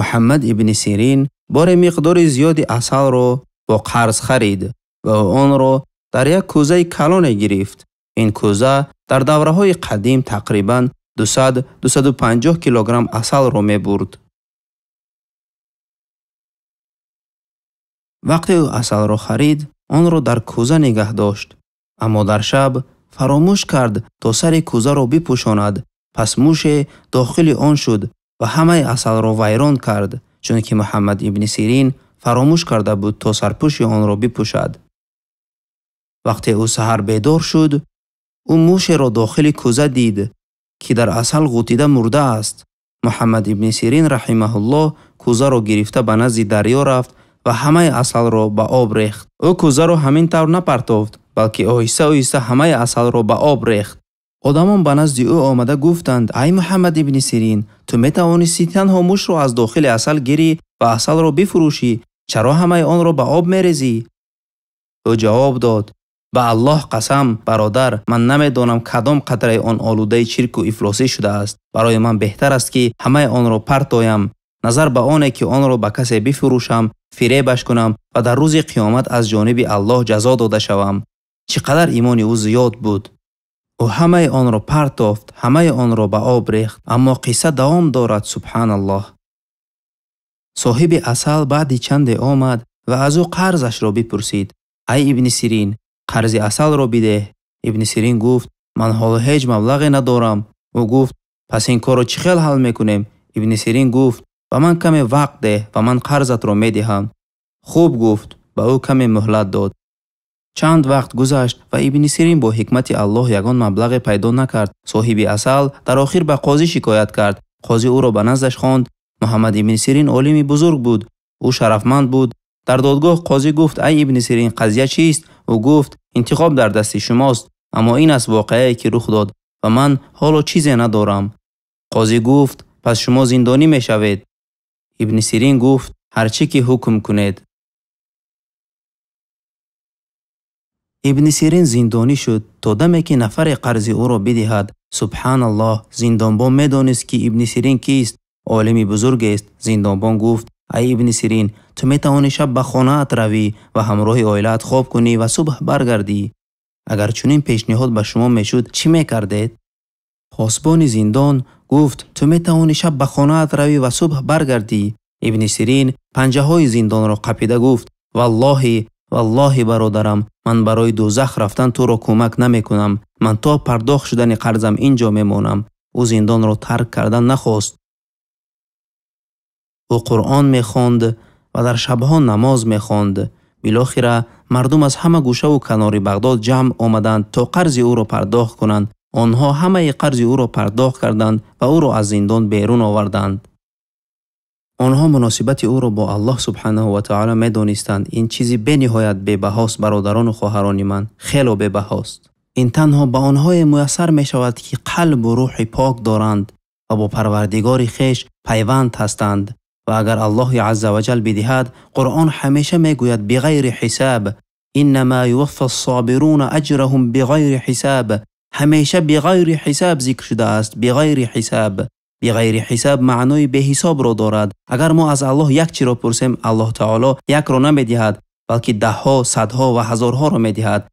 محمد ابن سیرین بار مقدار زیادی عسل را با قرض خرید و آن را در یک کوزه کلان گرفت. این کوزه در دوره‌های قدیم تقریباً 200-250 کیلوگرم عسل را می برد. وقتی او عسل را خرید، آن را در کوزه نگه داشت. اما در شب فراموش کرد تا سر کوزه را بپوشاند. پس موش داخل آن شد و همه عسل را ویران کرد، چون که محمد ابن سیرین فراموش کرده بود تا سرپوش آن را بپوشد. وقتی او سحر بیدار شد، او موش را داخل کوزه دید که در عسل غوطیده مرده است. محمد ابن سیرین رحمه الله کوزه را گرفته به نزد دریا رفت و همه عسل را به آب ریخت. او کوزه را همین طور نپرتافت، بلکه آهسته آهسته همه عسل را به آب ریخت. آدمان به نزد او آمده گفتند: ای محمد ابن سیرین، تو می توانستی تنها موش را از داخل عسل گیری و عسل را بفروشی، چرا همه آن را به آب می ریزی؟ او جواب داد: به الله قسم برادر، من نمیدانم کدام قطره آن آلوده چرک و افلاسی شده است. برای من بهتر است که همه آن را پرتایم، نظر به آنه که آن را به کسی بفروشم، فریبش کنم و در روز قیامت از جانب الله جزا داده شوم. چقدر ایمان او زیاد بود! او همه آن را پرتافت، همه آن را به آب ریخت. اما قصه دوام دارد. سبحان الله. صاحب عسل بعد چند آمد و از او قرضش را بپرسید: ای ابن سیرین، قرض عسل را بده. ابن سیرین گفت: من حالا هیچ مبلغی ندارم. او گفت: پس این کار را چه خیل حل میکنیم؟ ابن سیرین گفت: و من کمی وقت ده و من قرضت را میدهم. خوب گفت. به او کمی مهلت داد. چند وقت گذشت و ابن سیرین با حکمت الله یگان مبلغ پیدا نکرد. صاحب عسل در آخر به قاضی شکایت کرد. قاضی او را به نزدش خواند. محمد ابن سیرین عالم بزرگ بود. او شرفمند بود. در دادگاه قاضی گفت: ای ابن سیرین، قضیه چیست؟ او گفت: انتخاب در دست شماست، اما این است واقعه‌ای که رخ داد و من حالا چیزی ندارم. قاضی گفت: پس شما زندانی میشوید. ابن سیرین گفت: هرچی که حکم کنید. ابن سیرین زندانی شد تا دمی که نفر قرض او را بدهد. سبحان الله. زندانبان میدانست که ابن سیرین کیست، عالمی بزرگ است. زندانبان گفت: ای ابن سیرین، تو می توانی شب به خانه‌ات روی و همراه عائله‌ات خواب کنی و صبح برگردی. اگر چنین پیشنهاد به شما میشد چی میکردید؟ پاسبان زندان گفت: تو می توانی شب به خانه‌ات روی و صبح برگردی. ابن سیرین پنجه های زندان را قپیده گفت: والله برادرم، من برای دوزخ رفتن تو را کمک نمی کنم. من تا پرداخت شدن قرضم اینجا میمانم. او زندان را ترک کردن نخواست. او قرآن میخواند و در شبها نماز میخواند. بالاخره مردم از همه گوشه و کنار بغداد جمع آمدند تا قرض او را پرداخت کنند. آنها همه قرض او را پرداخت کردند و او را از زندان بیرون آوردند. آنها مناسبت او را با الله سبحانه و تعالی میدانستند. این چیزی به نهایت بی‌بهاست برادران و خواهران من، خیلی بی‌بهاست. این تنها به آنها میسر می شود که قلب و روح پاک دارند و با پروردگار خویش پیوند هستند. و اگر الله عز و جل بدهد، قرآن همیشه میگوید بغیر حساب. انما یوفی الصابرون اجرهم بغیر حساب. همیشه بغیر حساب ذکر شده است. بغیر حساب. بغیر حساب معنای به حساب را دارد. اگر ما از الله یک چیز را پرسیم، الله تعالی یک را نمیدهد، بلکه ده ها، صدها و هزارها را میدهد.